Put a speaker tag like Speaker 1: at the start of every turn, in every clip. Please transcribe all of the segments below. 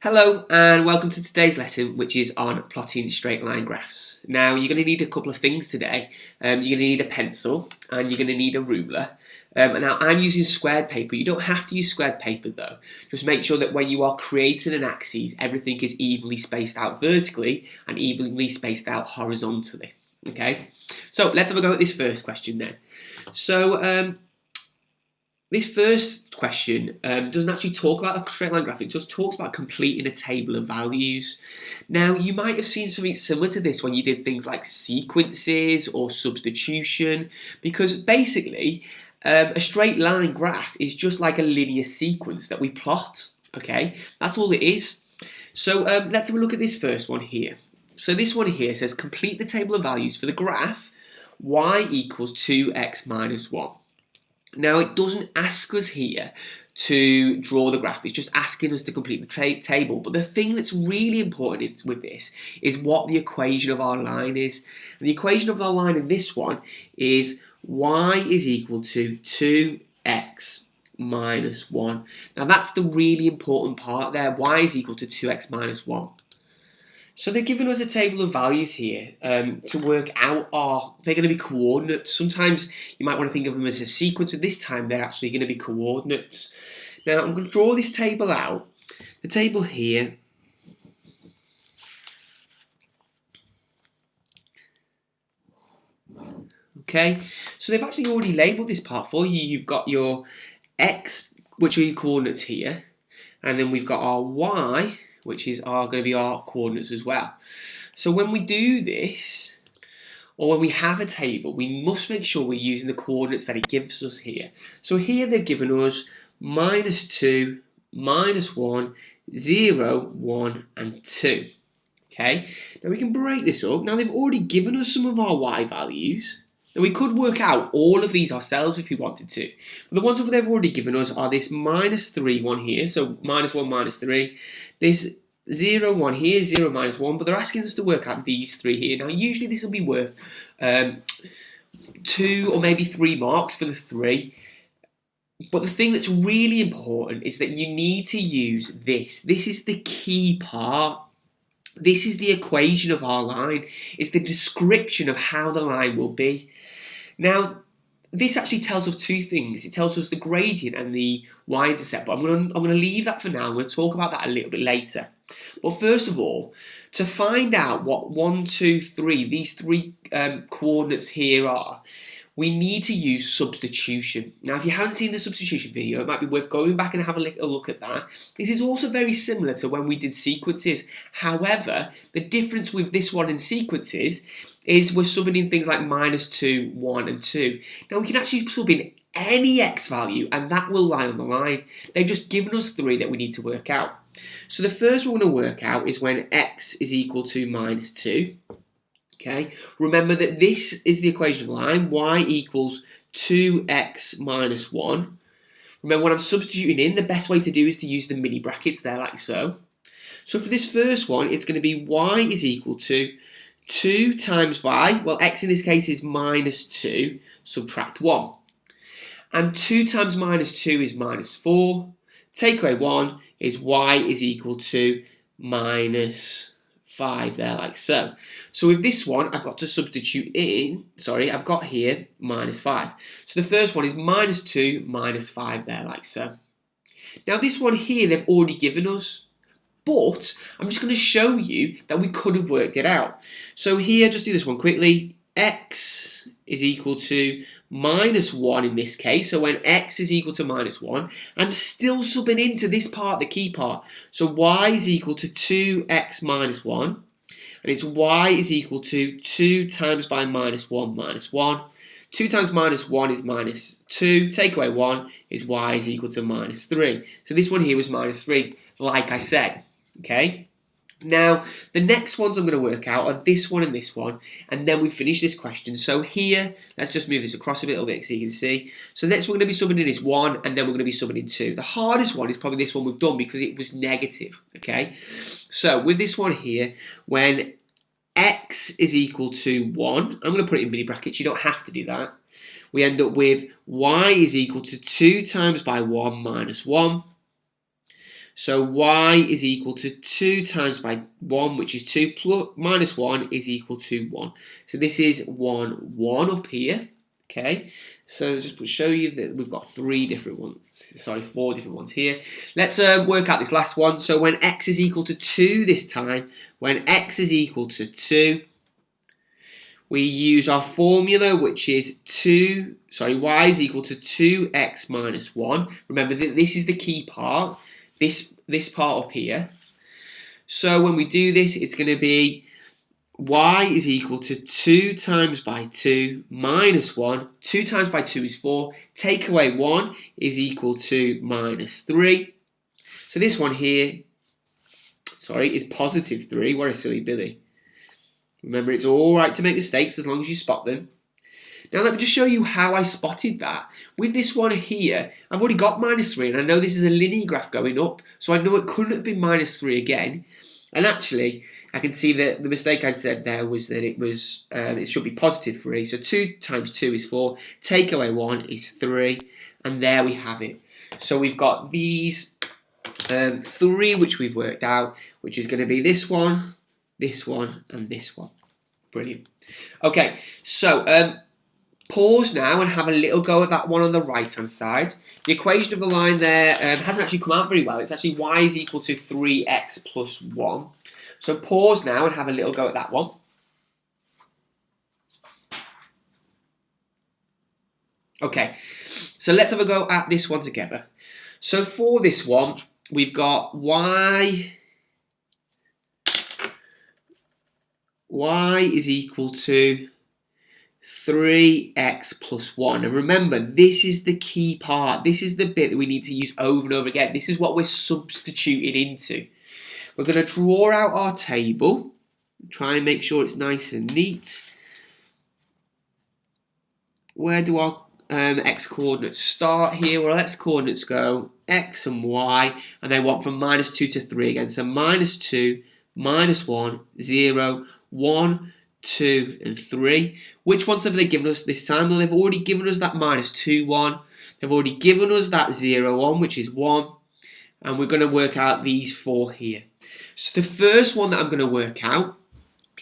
Speaker 1: Hello and welcome to today's lesson, which is on plotting straight line graphs. Now you're going to need a couple of things today. You're going to need a pencil and you're going to need a ruler. Now I'm using squared paper. You don't have to use squared paper though. Just make sure that when you are creating an axis, everything is evenly spaced out vertically and evenly spaced out horizontally. Okay, so let's have a go at this first question then. So this first question doesn't actually talk about a straight line graph, it just talks about completing a table of values. Now you might have seen something similar to this when you did things like sequences or substitution, because basically a straight line graph is just like a linear sequence that we plot. Okay, that's all it is. So let's have a look at this first one here. So this one here says complete the table of values for the graph y equals 2x minus 1. Now it doesn't ask us here to draw the graph, it's just asking us to complete the table. But the thing that's really important with this is what the equation of our line is. And the equation of our line in this one is y is equal to 2x minus 1. Now that's the really important part there, y is equal to 2x minus 1. So they're giving us a table of values here to work out they're going to be coordinates. Sometimes you might want to think of them as a sequence, but this time they're actually going to be coordinates. Now I'm going to draw this table out. The table here okay, so they've actually already labelled this part for you. You've got your x, which are your coordinates here, and then we've got our y, which is going to be our coordinates as well. So when we do this, or when we have a table, we must make sure we're using the coordinates that it gives us here. So here they've given us minus 2, minus 1, 0, 1 and 2. Okay, now we can break this up. Now they've already given us some of our y values. Now we could work out all of these ourselves if we wanted to. But the ones that they've already given us are this minus 3 one here, so minus 1, minus 3. This 0, 1 here, 0, minus 1, but they're asking us to work out these three here. Now usually this will be worth 2 or maybe 3 marks for the 3. But the thing that's really important is that you need to use this. This is the key part. This is the equation of our line. It's the description of how the line will be. Now, this actually tells us two things. It tells us the gradient and the y-intercept, but I'm going to leave that for now. I'm going to talk about that a little bit later. But first of all, to find out what 1, 2, 3, these three coordinates here are, we need to use substitution. Now, if you haven't seen the substitution video, it might be worth going back and have a little look at that. This is also very similar to when we did sequences. However, the difference with this one in sequences is we're subbing in things like minus 2, 1 and 2. Now, we can actually sub in any x value and that will lie on the line. They've just given us 3 that we need to work out. So the first one we're going to work out is when x is equal to minus 2. Okay, remember that this is the equation of the line, y equals 2x minus 1. Remember when I'm substituting in, the best way to do is to use the mini brackets there like so. So for this first one, it's going to be y is equal to 2 times y, well x in this case is minus 2, subtract 1. And 2 times minus 2 is minus 4. Take away 1 is y is equal to minus 5 there like so. So with this one I've got to substitute in, I've got here minus 5. So the first one is minus 2 minus 5 there like so. Now this one here they've already given us, but I'm just going to show you that we could have worked it out. So here, just do this one quickly. X is equal to minus 1 in this case. So when x is equal to minus 1, I'm still subbing into this part, the key part. So y is equal to 2x minus 1. And it's y is equal to 2 times by minus 1 minus 1. 2 times minus 1 is minus 2. Take away 1 is y is equal to minus 3. So this one here was minus 3, like I said. Okay. Now, the next ones I'm going to work out are this one and this one, and then we finish this question. So here, let's just move this across a little bit so you can see. So next we're going to be subbing in is 1, and then we're going to be subbing in 2. The hardest one is probably this one we've done because it was negative, okay? So with this one here, when x is equal to 1, I'm going to put it in mini brackets, you don't have to do that. We end up with y is equal to 2 times by 1 minus 1. So y is equal to 2 times by 1, which is 2, plus minus 1 is equal to 1. So this is 1, 1 up here. Okay, so just to show you that we've got 4 different ones here. Let's work out this last one. So when x is equal to 2 this time, when x is equal to 2, we use our formula, which is y is equal to 2x minus 1. Remember that this is the key part, this part up here. So when we do this, it's going to be y is equal to 2 times by 2 minus 1. 2 times by 2 is 4. Take away 1 is equal to minus 3. So this one here, is positive 3. What a silly Billy. Remember, it's all right to make mistakes as long as you spot them. Now let me just show you how I spotted that. With this one here, I've already got minus 3, and I know this is a linear graph going up, so I know it couldn't have been minus 3 again. And actually, I can see that the mistake I said there was that it should be positive 3. So 2 times 2 is 4. Take away 1 is 3. And there we have it. So we've got these 3 which we've worked out, which is going to be this one, and this one. Brilliant. Okay, so pause now and have a little go at that one on the right hand side. The equation of the line there hasn't actually come out very well. It's actually y is equal to 3x plus 1. So pause now and have a little go at that one. Okay, so let's have a go at this one together. So for this one, we've got y is equal to 3x plus 1. And remember, this is the key part. This is the bit that we need to use over and over again. This is what we're substituting into. We're going to draw out our table. Try and make sure it's nice and neat. Where do our x coordinates start here? Well, x coordinates go x and y, and they want from minus 2 to 3 again. So minus 2, minus 1, 0, 1, 2, and 3. Which ones have they given us this time? Well, they've already given us that minus 2 one. They've already given us that 0 one, which is 1. And we're going to work out these 4 here. So the first one that I'm going to work out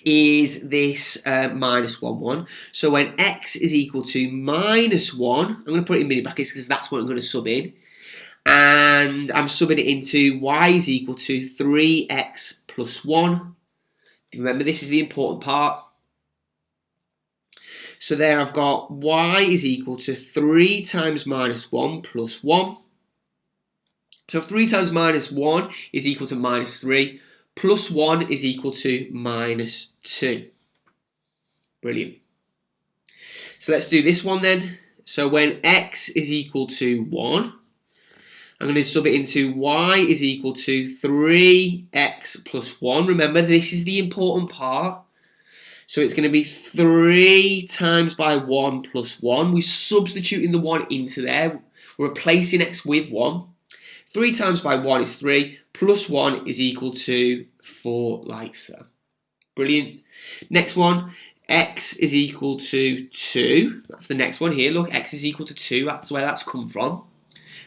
Speaker 1: is this minus 1, 1. So when x is equal to minus 1, I'm going to put it in mini brackets because that's what I'm going to sub in. And I'm subbing it into y is equal to 3x plus 1. Remember, this is the important part. So there I've got y is equal to 3 times minus 1 plus 1. So 3 times minus 1 is equal to minus 3. Plus 1 is equal to minus 2. Brilliant. So let's do this one then. So when x is equal to 1, I'm going to sub it into y is equal to 3x plus 1. Remember, this is the important part. So it's going to be 3 times by 1 plus 1. We're substituting the 1 into there. We're replacing x with 1. 3 times by 1 is 3. Plus 1 is equal to 4, like so. Brilliant. Next one, x is equal to 2. That's the next one here. Look, x is equal to 2. That's where that's come from.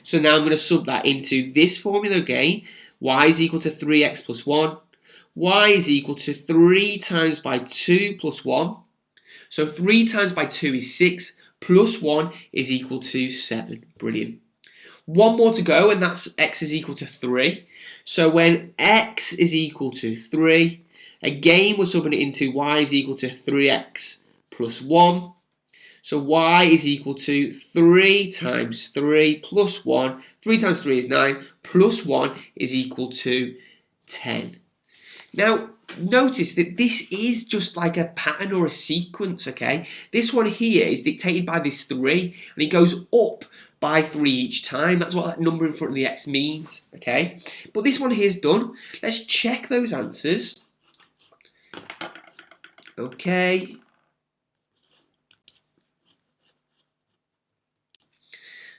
Speaker 1: So now I'm going to sub that into this formula again. Y is equal to 3x plus 1. Y is equal to 3 times by 2 plus 1. So 3 times by 2 is 6. Plus 1 is equal to 7. Brilliant. One more to go, and that's x is equal to 3. So when x is equal to 3, again we're subbing it into y is equal to 3x plus 1. So y is equal to 3 times 3 plus 1. 3 times 3 is 9. Plus 1 is equal to 10. Now, notice that this is just like a pattern or a sequence, okay? This one here is dictated by this 3, and it goes up by 3 each time. That's what that number in front of the x means, okay? But this one here is done. Let's check those answers. Okay.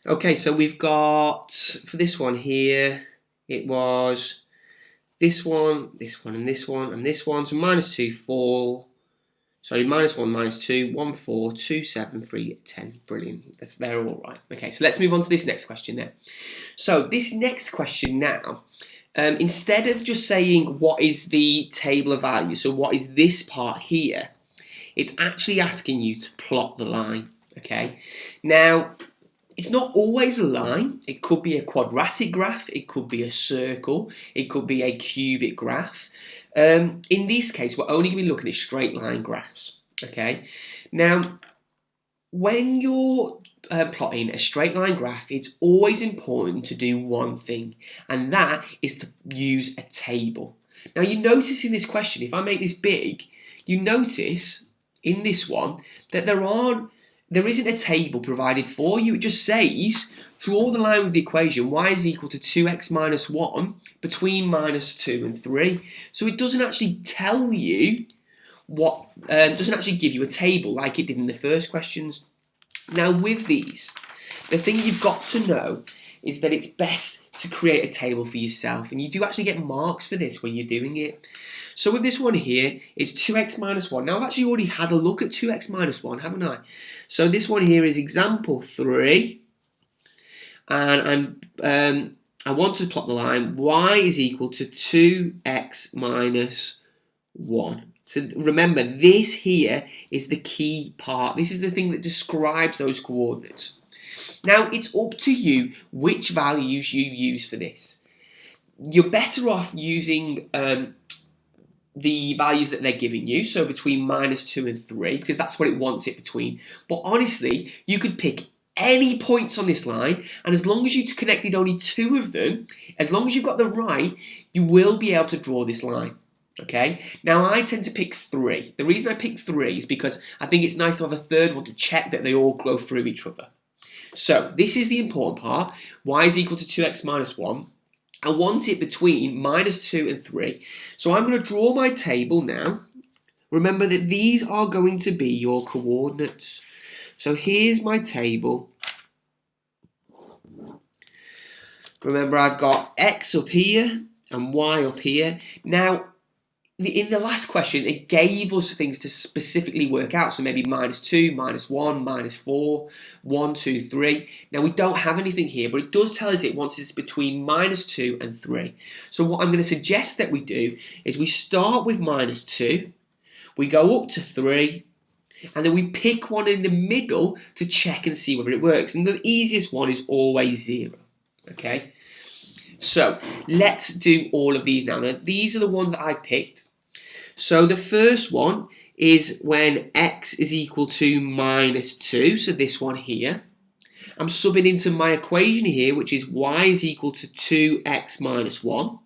Speaker 1: Okay, so we've got, for this one here, it was this one, and this one, and this one. So minus 2, 4. Sorry, minus 1, minus 2, 1, 4, 2, 7, 3, 10. Brilliant. They're all right. Okay, so let's move on to this next question then. So this next question now, instead of just saying what is the table of values, so what is this part here, it's actually asking you to plot the line, okay? Now, it's not always a line. It could be a quadratic graph, it could be a circle, it could be a cubic graph. In this case, we're only going to be looking at straight line graphs, okay? Now, when you're plotting a straight line graph, it's always important to do one thing, and that is to use a table. Now, you notice in this question, if I make this big, you notice in this one that there isn't a table provided for you. It just says, draw the line with the equation y is equal to 2x minus 1 between minus 2 and 3. So it doesn't actually tell you what, doesn't actually give you a table like it did in the first questions. Now with these, the thing you've got to know is that it's best to create a table for yourself, and you do actually get marks for this when you're doing it. So with this one here, it's 2x minus 1. Now I've actually already had a look at 2x minus 1, haven't I? So this one here is example 3, and I want to plot the line y is equal to 2x minus 1. So remember, this here is the key part. This is the thing that describes those coordinates. Now, it's up to you which values you use for this. You're better off using the values that they're giving you, so between minus 2 and 3, because that's what it wants it between. But honestly, you could pick any points on this line, and as long as you connected only 2 of them, as long as you've got them right, you will be able to draw this line. Okay, now I tend to pick 3. The reason I pick 3 is because I think it's nice to have a third one to check that they all go through each other. So this is the important part. Y is equal to 2x minus 1. I want it between minus 2 and 3. So I'm going to draw my table now. Remember that these are going to be your coordinates. So here's my table. Remember, I've got x up here and y up here. Now, in the last question, it gave us things to specifically work out. So maybe minus 2, minus 1, minus 4, 1, 2, 3. Now, we don't have anything here, but it does tell us it wants us between minus 2 and 3. So what I'm going to suggest that we do is we start with minus 2, we go up to 3, and then we pick one in the middle to check and see whether it works. And the easiest one is always 0. Okay? So let's do all of these now. Now, these are the ones that I've picked. So the first one is when x is equal to minus 2, so this one here. I'm subbing into my equation here, which is y is equal to 2x minus 1.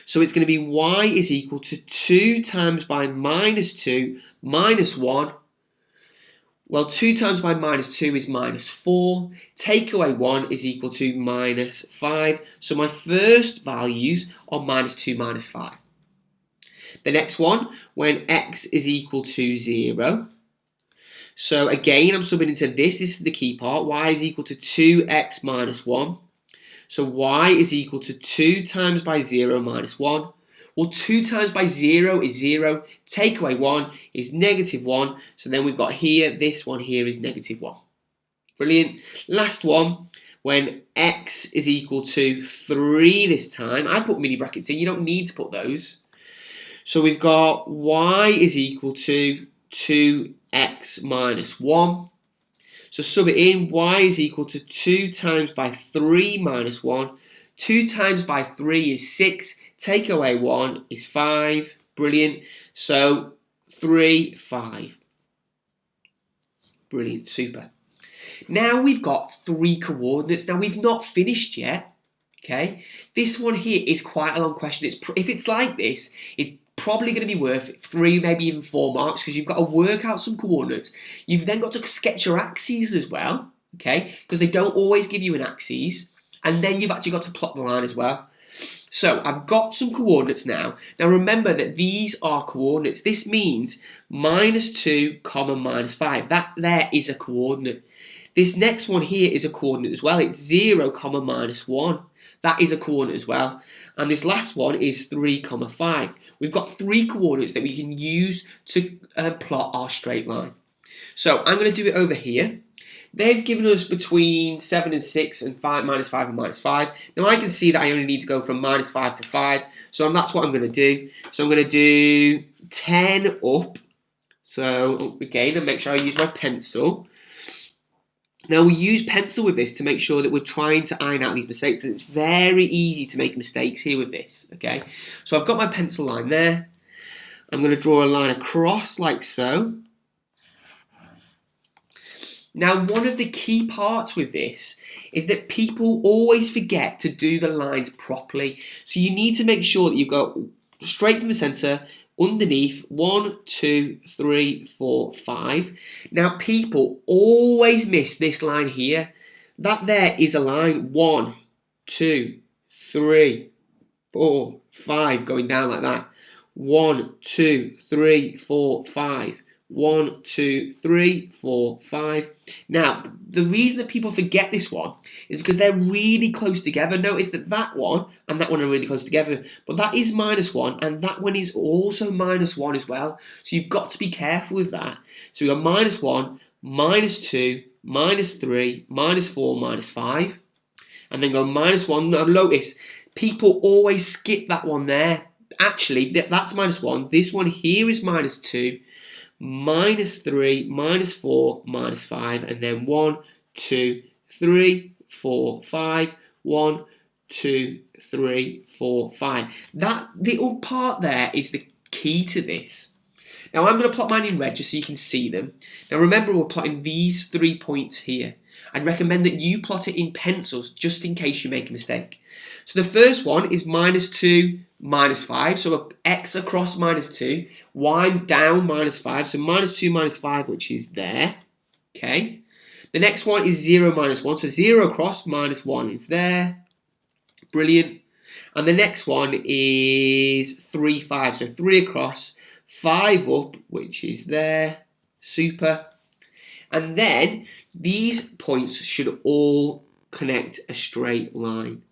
Speaker 1: So it's going to be y is equal to 2 times by minus 2 minus 1. Well, 2 times by minus 2 is minus 4. Take away 1 is equal to minus 5. So my first values are minus 2, minus 5. The next one, when x is equal to 0. So again, I'm subbing into this. This is the key part. Y is equal to 2x minus 1. So y is equal to 2 times by 0 minus 1. Well, 2 times by 0 is 0. Take away 1 is negative 1. So then we've got here, this one here is negative 1. Brilliant. Last one, when x is equal to 3 this time. I put mini brackets in. You don't need to put those. So we've got y is equal to 2x minus 1. So sub it in. Y is equal to 2 times by 3 minus 1. 2 times by 3 is 6. Take away 1 is 5. Brilliant. So 3, 5. Brilliant. Super. Now we've got 3 coordinates. Now we've not finished yet. Okay. This one here is quite a long question. If it's like this, it's probably going to be worth 3, maybe even 4 marks, because you've got to work out some coordinates. You've then got to sketch your axes as well. Okay. Because they don't always give you an axis. And then you've actually got to plot the line as well. So I've got some coordinates now. Now remember that these are coordinates. This means minus 2, comma minus 5. That there is a coordinate. This next one here is a coordinate as well. It's 0, comma minus 1. That is a coordinate as well. And this last one is 3, comma 5. We've got 3 coordinates that we can use to plot our straight line. So I'm going to do it over here. they've given us between 7 and 6 and 5, -5 and -5. Now I can see that I only need to go from -5 to 5, so that's what I'm going to do. So I'm going to do 10 up. So again, and make sure I use my pencil. Now we use pencil with this to make sure that we're trying to iron out these mistakes. It's very easy to make mistakes here with this, okay? So I've got my pencil line there. I'm going to draw a line across like so. Now one of the key parts with this is that people always forget to do the lines properly. So you need to make sure that you go straight from the centre, underneath 1, 2, 3, 4, 5. Now people always miss this line here. That there is a line 1, 2, 3, 4, 5 going down like that. 1, 2, 3, 4, 5. 1, 2, 3, 4, 5. Now, the reason that people forget this one is because they're really close together. Notice that that one and that one are really close together, but that is -1 and that one is also -1 as well. So you've got to be careful with that. So we've got -1, -2, -3, -4, -5, and then go -1. Now notice, people always skip that one there. Actually, that's -1. This one here is -2. -3, -4, -5, and then 1, 2, 3, 4, 5, 1, 2, 3, 4, 5. That little part there is the key to this. Now I'm going to plot mine in red just so you can see them. Now remember, we're plotting these 3 points here. I'd recommend that you plot it in pencils just in case you make a mistake. So the first one is -2, -5, so x across -2, y down -5, so -2, -5, which is there, okay. The next one is 0, -1, so 0 across, -1 is there, brilliant. And the next one is 3, 5, so 3 across, 5 up, which is there, super. And then these points should all connect a straight line.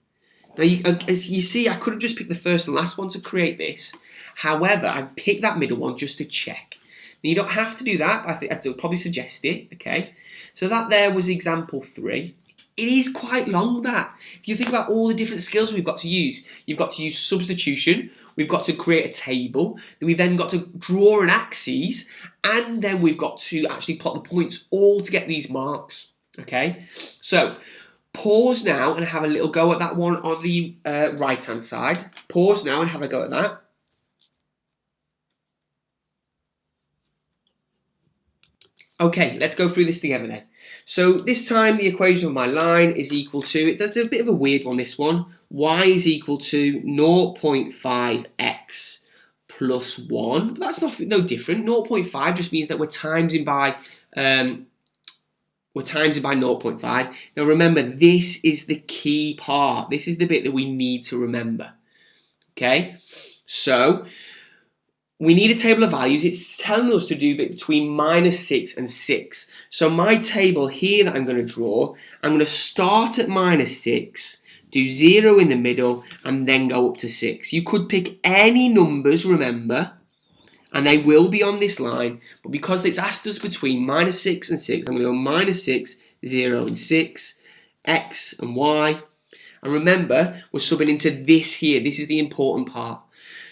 Speaker 1: Now, as you see, I could have just picked the first and last one to create this. However, I picked that middle one just to check. Now, you don't have to do that, but I think I'd probably suggest it, okay? So that there was example 3. It is quite long, that. If you think about all the different skills we've got to use, you've got to use substitution, we've got to create a table, then we've then got to draw an axis, and then we've got to actually plot the points all to get these marks, okay? So, pause now and have a little go at that one on the right hand side. Pause now and have a go at that. Okay, let's go through this together then. So this time the equation of my line is equal to, that's a bit of a weird one, this one. Y is equal to 0.5x plus 1. But that's no different. 0.5 just means that we're timesing by 0.5. Now remember, this is the key part. This is the bit that we need to remember. Okay, so we need a table of values. It's telling us to do between -6 and 6. So my table here that I'm going to draw, I'm going to start at -6, do 0 in the middle, and then go up to 6. You could pick any numbers, remember, and they will be on this line, but because it's asked us between -6 and 6, I'm going to go -6, 0 and 6, x and y. And remember, we're subbing into this here. This is the important part.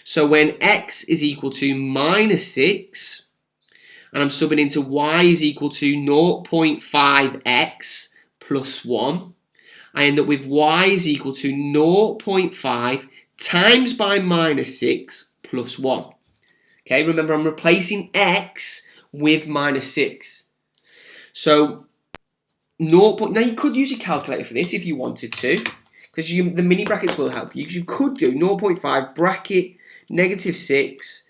Speaker 1: So when x is equal to -6, and I'm subbing into y is equal to 0.5x plus 1, I end up with y is equal to 0.5 times by -6 plus 1. Okay, remember I'm replacing x with -6. So now you could use your calculator for this if you wanted to, because the mini brackets will help you. Because you could do 0.5 bracket -6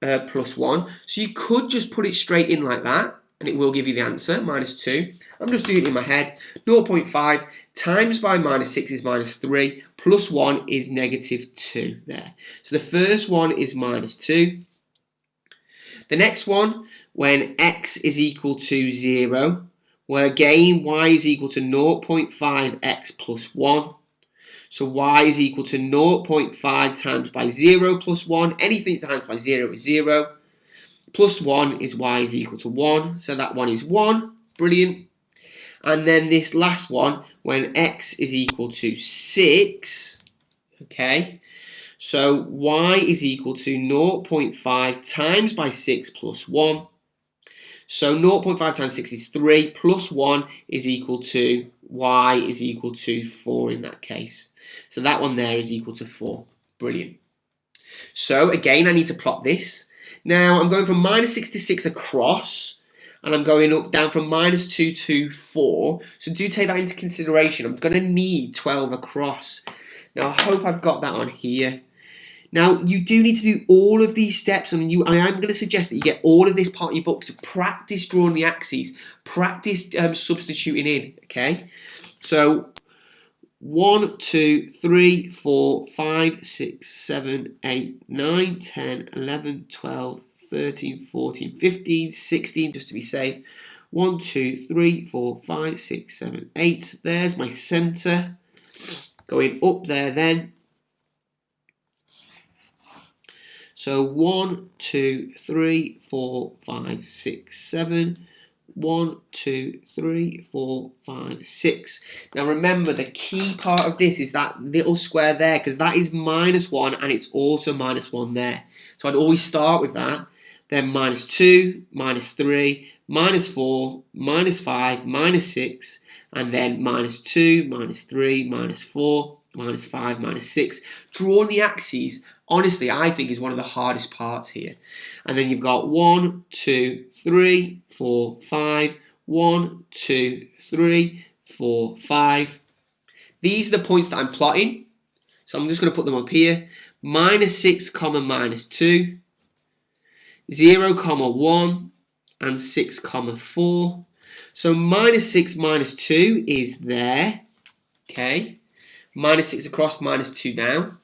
Speaker 1: plus 1. So you could just put it straight in like that, and it will give you the answer, -2. I'm just doing it in my head. 0.5 times by -6 is -3, plus 1 is -2 there. So the first one is -2. The next one, when x is equal to 0, well again, y is equal to 0.5x plus 1. So y is equal to 0.5 times by 0 plus 1. Anything times by 0 is 0. Plus 1 is y is equal to 1. So that one is 1. Brilliant. And then this last one, when x is equal to 6, okay, so y is equal to 0.5 times by 6 plus 1. So 0.5 times 6 is 3, plus 1 is equal to, y is equal to 4 in that case. So that one there is equal to 4. Brilliant. So again, I need to plot this. Now I'm going from minus 6 to 6 across, and I'm going up down from minus 2 to 4. So do take that into consideration. I'm going to need 12 across. Now I hope I've got that on here. Now you do need to do all of these steps, and I am going to suggest that you get all of this part of your book to practice drawing the axes, practice substituting in. Okay, so 1, 2, 3, 4, 5, 6, 7, 8, 9, 10, 11, 12, 13, 14, 15, 16, just to be safe. 1, 2, 3, 4, 5, 6, 7, 8. There's my centre. Going up there then. So 1, 2, 3, 4, 5, 6, 7. 1, 2, 3, 4, 5, 6. Now remember, the key part of this is that little square there, because that is minus 1 and it's also minus 1 there. So I'd always start with that. Then minus 2, minus 3, minus 4, minus 5, minus 6, and then minus 2, minus 3, minus 4, minus 5, minus 6. Drawing the axes, honestly, I think is one of the hardest parts here. And then you've got 1, 2, 3, 4, 5, 1, 2, 3, 4, 5. These are the points that I'm plotting. So I'm just going to put them up here. Minus 6, comma, minus 2. 0, comma, 1. And 6, comma, 4. So minus 6, minus 2 is there. Okay. Minus 6 across, minus 2 down.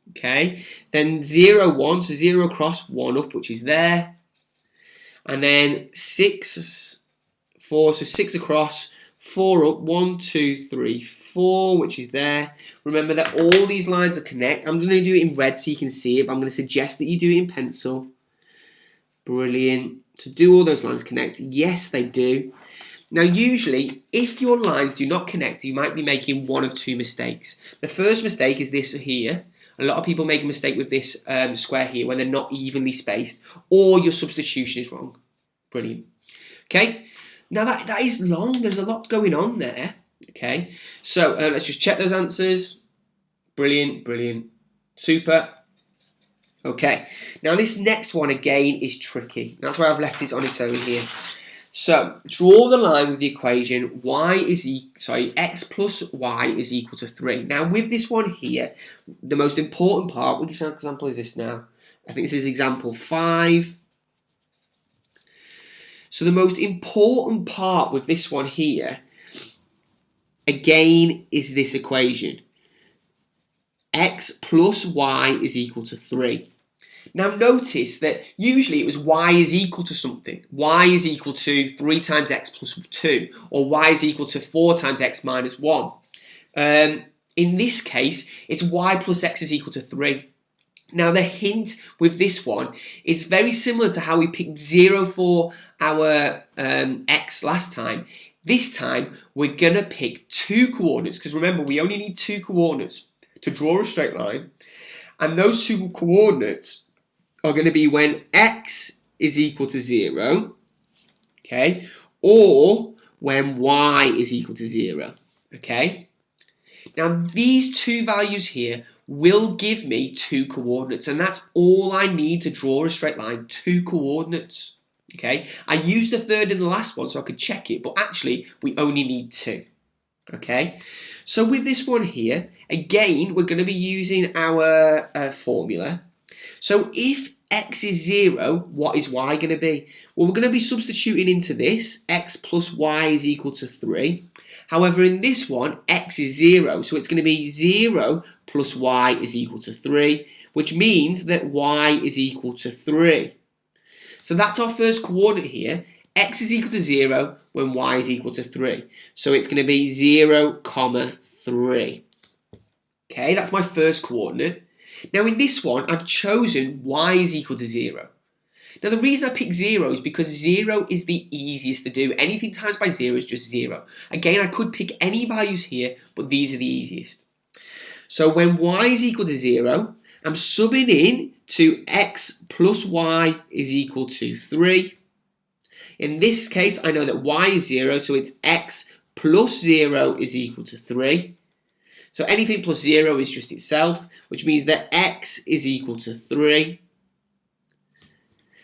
Speaker 1: Okay, then 0, 1, so 0 across, 1 up, which is there. And then 6, 4, so 6 across, 4 up, 1, 2, 3, 4, which is there. Remember that all these lines are connected. I'm going to do it in red so you can see it, but I'm going to suggest that you do it in pencil. Brilliant. So do all those lines connect? Yes, they do. Now usually, if your lines do not connect, you might be making one of two mistakes. The first mistake is this here. A lot of people make a mistake with this square here when they're not evenly spaced, or your substitution is wrong. Brilliant. Okay, now that is long. There's a lot going on there. Okay, so let's just check those answers. Brilliant, brilliant, super. Okay, now this next one again is tricky. That's why I've left it on its own here. So draw the line with the equation x plus y is equal to 3. Now with this one here, the most important part, which example is this now? I think this is example 5. So the most important part with this one here, again, is this equation. X plus y is equal to 3. Now notice that usually it was y is equal to something. Y is equal to 3 times x plus 2, or y is equal to 4 times x minus 1. In this case, it's y plus x is equal to 3. Now the hint with this one is very similar to how we picked 0 for our x last time. This time we're going to pick 2 coordinates, because remember we only need 2 coordinates to draw a straight line, and those 2 coordinates are going to be when x is equal to 0, okay, or when y is equal to 0, okay. Now these 2 values here will give me 2 coordinates, and that's all I need to draw a straight line, 2 coordinates, okay. I used a third in the last one so I could check it, but actually we only need 2, okay. So with this one here, again, we're going to be using our formula. So if x is 0, what is y going to be? Well, we're going to be substituting into this. X plus y is equal to 3. However, in this one, x is 0. So it's going to be 0 plus y is equal to 3, which means that y is equal to 3. So that's our first coordinate here. X is equal to 0 when y is equal to 3. So it's going to be 0, 3. Okay, that's my first coordinate. Now in this one, I've chosen y is equal to 0. Now the reason I picked 0 is because 0 is the easiest to do. Anything times by 0 is just 0. Again, I could pick any values here, but these are the easiest. So when y is equal to 0, I'm subbing in to x plus y is equal to 3. In this case, I know that y is 0, so it's x plus 0 is equal to 3. So anything plus 0 is just itself, which means that x is equal to 3.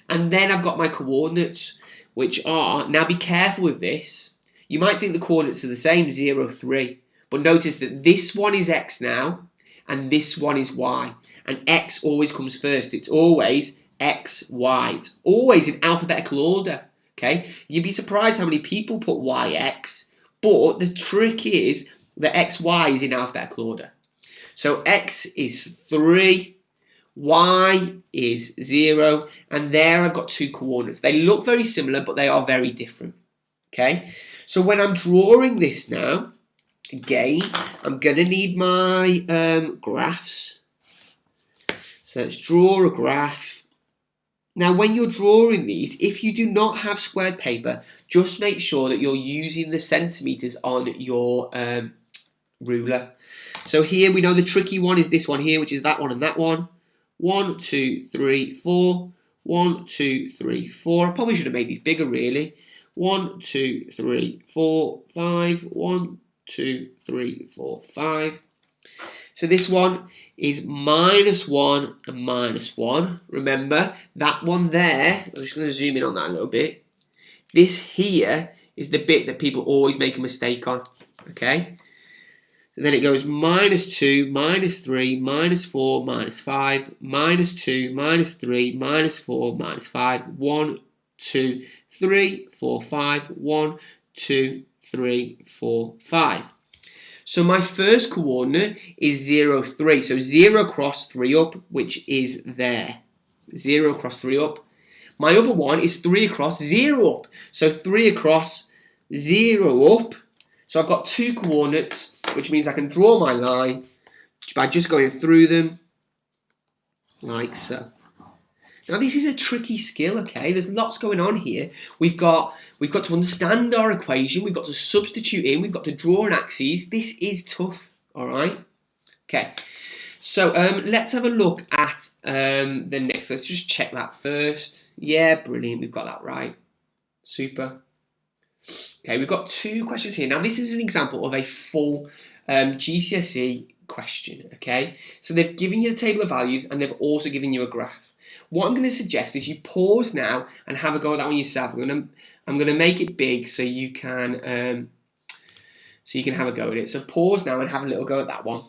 Speaker 1: And then I've got my coordinates, which are, now be careful with this, you might think the coordinates are the same, 0, 3, but notice that this one is x now, and this one is y, and x always comes first. It's always x, y. It's always in alphabetical order, okay? You'd be surprised how many people put y, x, but the trick is that x, y is in alphabetical order. So x is 3, y is 0, and there I've got two coordinates. They look very similar, but they are very different, okay? So when I'm drawing this now, again, I'm going to need my graphs. So let's draw a graph. Now, when you're drawing these, if you do not have squared paper, just make sure that you're using the centimetres on your ruler. So here we know the tricky one is this one here, which is that one and that one. 1, 2, 3, 4. 1, 2, 3, 4. I probably should have made these bigger, really. 1, 2, 3, 4, 5. 1, 2, 3, 4, 5. So this one is -1 and -1. Remember, that one there, I'm just going to zoom in on that a little bit. This here is the bit that people always make a mistake on, okay? So then it goes -2, -3, -4, -5, -2, -3, -4, -5, 1, 2, 3, 4, 5, 1, 2, 3, 4, 5. So my first coordinate is 0, 3. So 0 across 3 up, which is there. 0 across 3 up. My other one is 3 across 0 up. So 3 across 0 up. So I've got two coordinates, which means I can draw my line by just going through them like so. Now this is a tricky skill, okay? There's lots going on here. We've got to understand our equation. We've got to substitute in. We've got to draw an axis. This is tough, all right? Okay, so let's have a look at the next. Let's just check that first. Yeah, brilliant. We've got that right. Super. Okay, we've got two questions here. Now, this is an example of a full GCSE question, okay? So they've given you the table of values and they've also given you a graph. What I'm going to suggest is you pause now and have a go at that one yourself. I'm going to make it big so you can have a go at it. So pause now and have a little go at that one.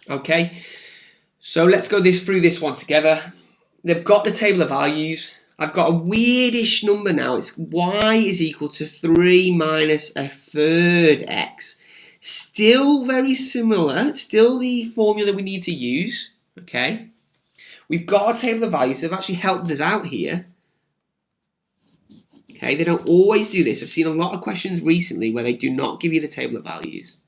Speaker 1: Okay, so let's go through this one together. They've got the table of values. I've got a weirdish number now. It's y is equal to 3 minus a third x. Still very similar. Still the formula we need to use. Okay. We've got a table of values. They've actually helped us out here. Okay. They don't always do this. I've seen a lot of questions recently where they do not give you the table of values.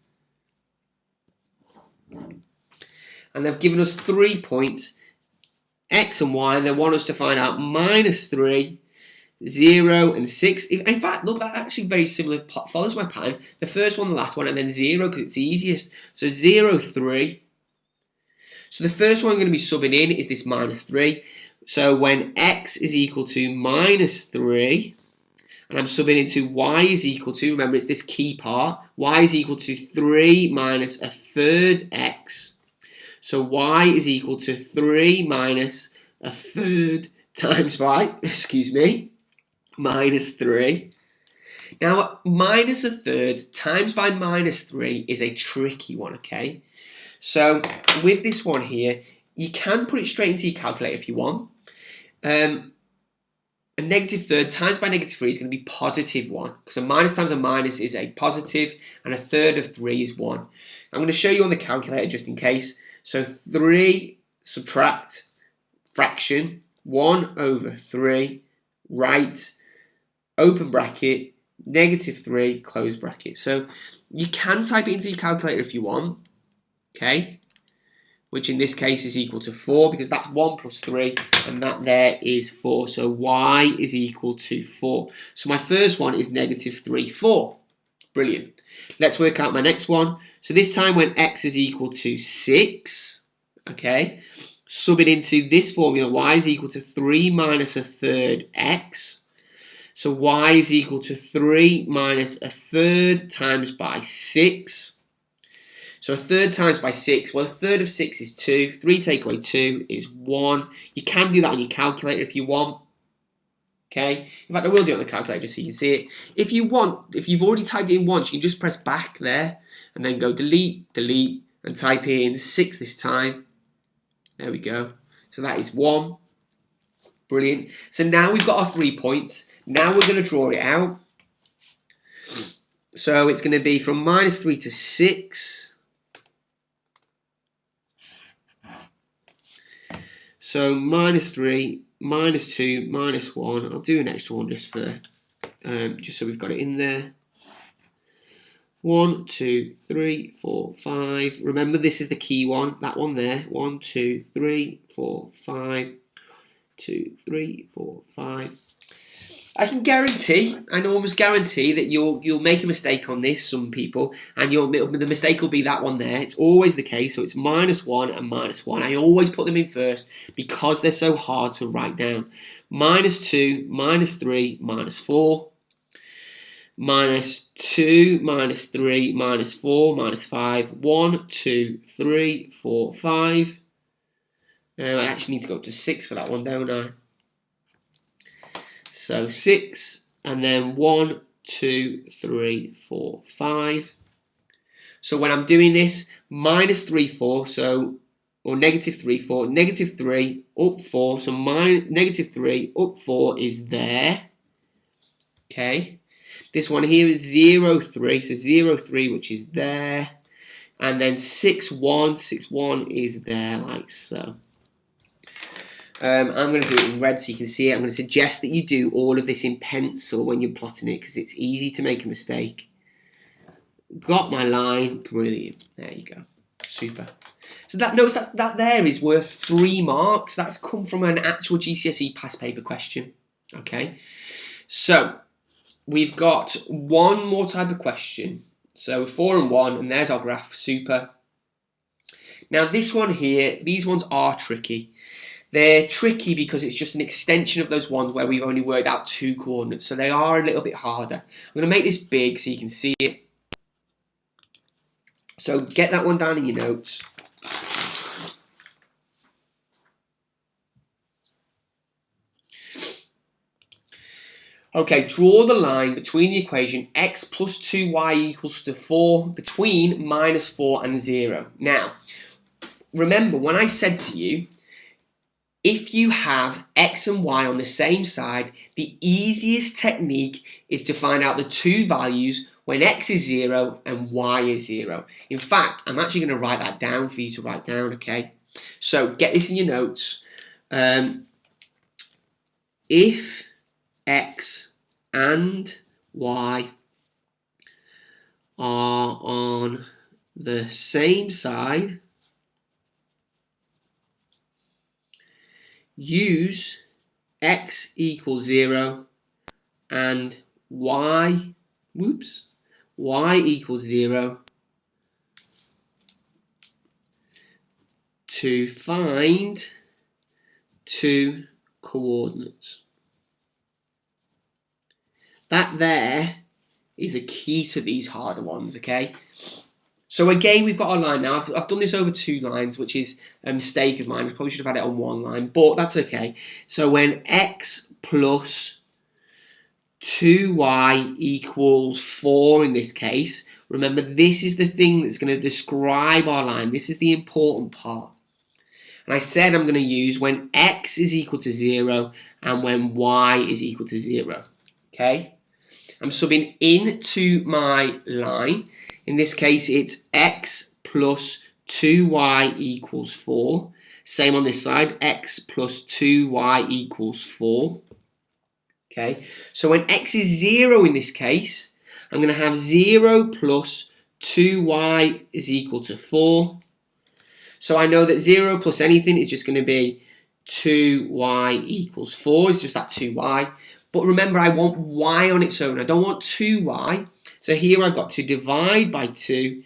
Speaker 1: And they've given us 3 points. X and Y, and they want us to find out -3, 0, and 6. In fact, look, that actually very similar, follows my pattern. The first one, the last one, and then 0 because it's easiest. So 0, 3. So the first one I'm going to be subbing in is this -3. So when X is equal to -3, and I'm subbing into Y is equal to, remember it's this key part, Y is equal to 3 minus a third X. So y is equal to 3 minus a third times by, -3. Now, minus a third times by -3 is a tricky one, okay? So, with this one here, you can put it straight into your calculator if you want. A negative third times by -3 is going to be +1, because a minus times a minus is a positive, and a third of 3 is 1. I'm going to show you on the calculator just in case. So 3 subtract fraction 1/3, right, open bracket, -3, close bracket. So you can type it into your calculator if you want, okay? which in this case is equal to 4, because that's 1 plus 3, and that there is 4. So y is equal to 4. So my first one is negative 3, 4. Brilliant. Let's work out my next one. So this time when x is equal to 6, okay, sub it into this formula, y is equal to 3 minus a third x. So y is equal to 3 minus a third times by 6. So a third times by 6, well, a third of 6 is 2. 3 take away 2 is 1. You can do that on your calculator if you want. Okay, in fact, I will do it on the calculator just so you can see it. If you want, if you've already typed it in once, you can just press back there and then go delete, delete, and type in 6 this time. There we go. So that is 1. Brilliant. So now we've got our 3 points. Now we're going to draw it out. So it's going to be from minus 3 to 6. So minus 3, minus 2, minus 1. I'll do an extra one just for, just so we've got it in there. 1, 2, 3, 4, 5. Remember, this is the key one. That one there. 1, 2, 3, 4, 5. 2, 3, 4, 5. I can guarantee, I almost guarantee that you'll make a mistake on this, some people, and the mistake will be that one there. It's always the case, so it's minus 1 and minus 1. I always put them in first because they're so hard to write down. Minus 2, minus 3, minus 4. Minus 2, minus 3, minus 4, minus 5. 1, 2, 3, 4, 5. I actually need to go up to 6 for that one, don't I? So 6, and then 1, 2, 3, 4, 5. So when I'm doing this, minus 3, 4, so, or negative 3, 4, negative 3, up 4, so negative 3, up 4 is there. Okay. This one here is 0, 3, so 0, 3, which is there. And then 6, 1, 6, 1 is there, like so. I'm going to do it in red so you can see it. I'm going to suggest that you do all of this in pencil when you're plotting it because it's easy to make a mistake. Got my line. Brilliant. There you go. Super. So notice that there is worth 3 marks. That's come from an actual GCSE past paper question. Okay. So we've got one more type of question. So 4 and 1, and there's our graph. Super. Now this one here, these ones are tricky. They're tricky because it's just an extension of those ones where we've only worked out 2 coordinates, so they are a little bit harder. I'm going to make this big so you can see it. So get that one down in your notes. Okay, draw the line between the equation x plus 2y equals to 4 between minus 4 and 0. Now, remember when I said to you, if you have x and y on the same side, the easiest technique is to find out the 2 values when x is 0 and y is 0. In fact, I'm actually going to write that down for you to write down, okay? So get this in your notes. If x and y are on the same side, use x equals 0 and y equals 0 to find 2 coordinates. That there is a key to these harder ones, okay? So again, we've got our line now. I've done this over 2 lines, which is a mistake of mine. I probably should have had it on 1 line, but that's okay. So when x plus 2y equals 4 in this case, remember this is the thing that's going to describe our line. This is the important part. And I said I'm going to use when x is equal to 0 and when y is equal to 0. Okay? I'm subbing into my line. In this case, it's x plus 2y equals 4. Same on this side, x plus 2y equals 4. Okay, so when x is 0 in this case, I'm going to have 0 plus 2y is equal to 4. So I know that 0 plus anything is just going to be 2y equals 4. It's just that 2y. But remember, I want y on its own. I don't want 2y. So here I've got to divide by 2,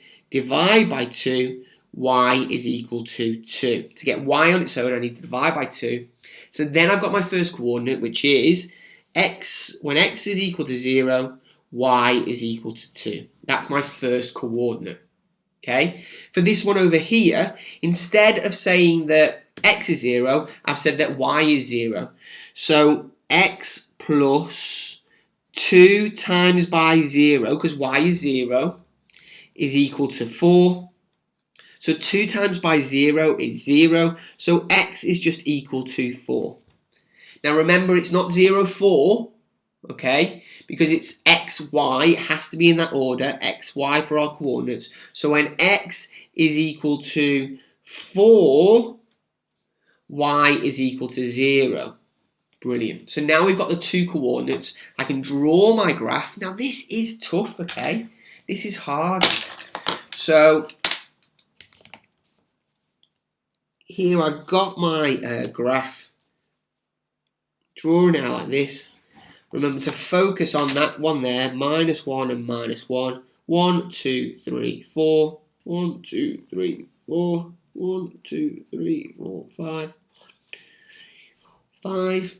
Speaker 1: y is equal to 2. To get y on its own, I need to divide by 2. So then I've got my first coordinate, which is x. When x is equal to 0, y is equal to 2. That's my first coordinate. Okay. For this one over here, instead of saying that x is 0, I've said that y is 0. So x plus 2 times by 0, because y is 0, is equal to 4. So 2 times by 0 is 0. So x is just equal to 4. Now remember, it's not 0, 4, okay? Because it's x, y, it has to be in that order, x, y for our coordinates. So when x is equal to 4, y is equal to 0. Brilliant. So now we've got the two coordinates. I can draw my graph. Now this is tough, okay? This is hard. So here I've got my graph. Drawing out like this. Remember to focus on that one there, -1 and -1. 1, 2, 3, 4. 1, 2, 3, 4. 1, 2, 3, 4, 5. 5.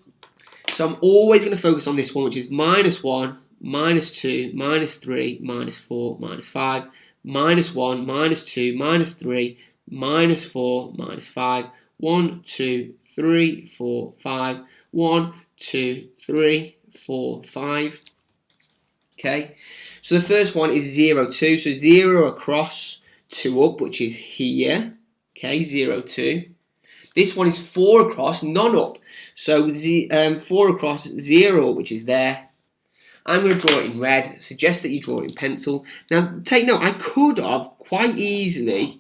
Speaker 1: So I'm always going to focus on this one, which is -1, -2, -3, -4, -5, -1, -2, -3, -4, -5. 1, 2, 3, 4, 5. 1, 2, 3, 4, 5. Okay, so the first one is 0, 2. So 0 across, 2 up, which is here. Okay, 0, 2. This one is 4 across, none up. So 4 across, 0, which is there. I'm going to draw it in red. Suggest that you draw it in pencil. Now, take note, I could have quite easily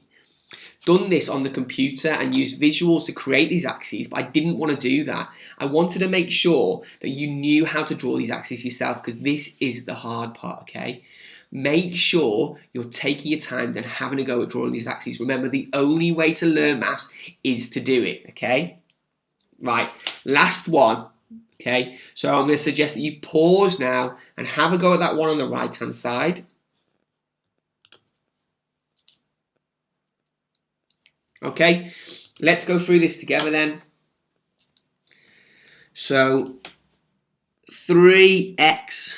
Speaker 1: done this on the computer and used visuals to create these axes, but I didn't want to do that. I wanted to make sure that you knew how to draw these axes yourself, because this is the hard part, okay? Make sure you're taking your time and having a go at drawing these axes. Remember, the only way to learn maths is to do it, okay? Right, last one, okay? So I'm going to suggest that you pause now and have a go at that one on the right-hand side. Okay, let's go through this together then. So 3x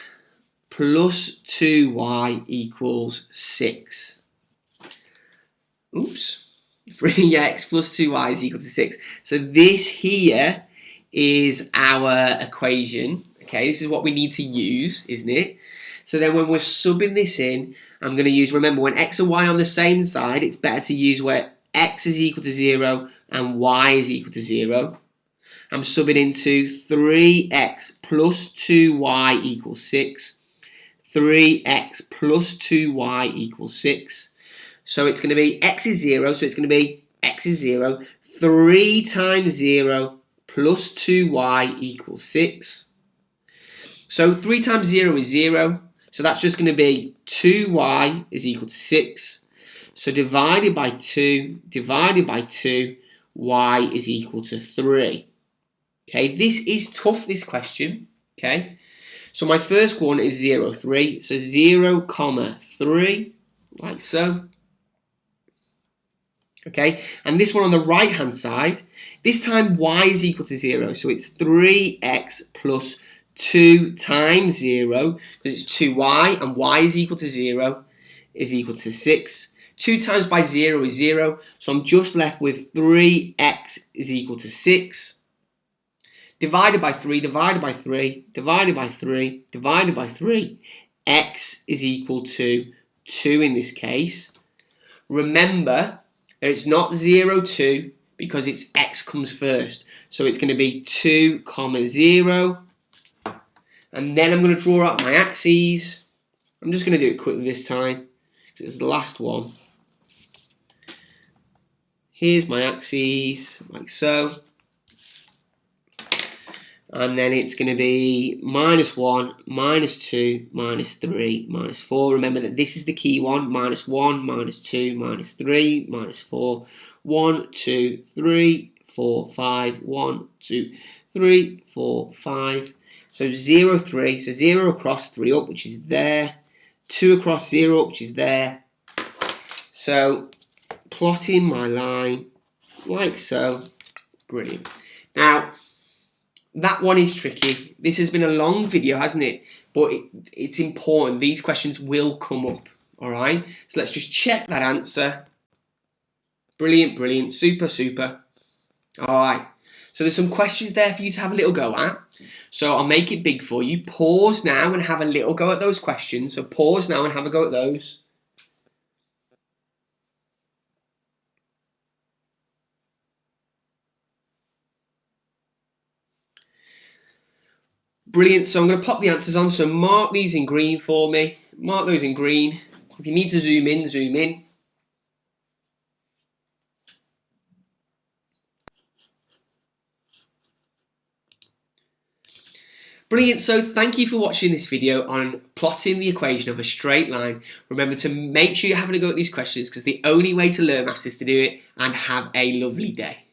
Speaker 1: plus 2y equals 6. Oops. 3x plus 2y is equal to 6. So this here is our equation. Okay, this is what we need to use, isn't it? So then when we're subbing this in, I'm going to use, remember, when x and y are on the same side, it's better to use where x is equal to 0 and y is equal to 0. I'm subbing into 3x plus 2y equals 6. 3x plus 2y equals 6. So it's going to be x is 0, so it's going to be x is 0. 3 times 0 plus 2y equals 6. So 3 times 0 is 0. So that's just going to be 2y is equal to 6. So divided by 2, y is equal to 3. Okay, this is tough, this question. Okay, so my first one is 0, 3. So 0, 3, like so. Okay, and this one on the right hand side, this time y is equal to 0. So it's 3x plus 2 times 0, because it's 2y, and y is equal to 0, is equal to 6. 2 times by 0 is 0, so I'm just left with 3x is equal to 6. Divided by 3, divided by 3, divided by 3, divided by 3. X is equal to 2 in this case. Remember that it's not 0, 2, because it's x comes first. So it's going to be 2, 0. And then I'm going to draw out my axes. I'm just going to do it quickly this time, because it's the last one. Here's my axes, like so. And then it's going to be -1, -2, -3, -4. Remember that this is the key one. -1, -2, -3, -4. 1, 2, 3, 4, 5. 1, 2, 3, 4, 5. So 0, 3. So 0 across, 3 up, which is there. 2 across, 0 up, which is there. So plotting my line like so. Brilliant. Now, that one is tricky. This has been a long video, hasn't it? But it's important. These questions will come up. All right. So let's just check that answer. Brilliant, brilliant. Super, super. All right. So there's some questions there for you to have a little go at. So I'll make it big for you. Pause now and have a little go at those questions. So pause now and have a go at those. Brilliant. So I'm going to pop the answers on. So mark these in green for me. Mark those in green. If you need to zoom in, zoom in. Brilliant. So thank you for watching this video on plotting the equation of a straight line. Remember to make sure you're having a go at these questions because the only way to learn maths is to do it, and have a lovely day.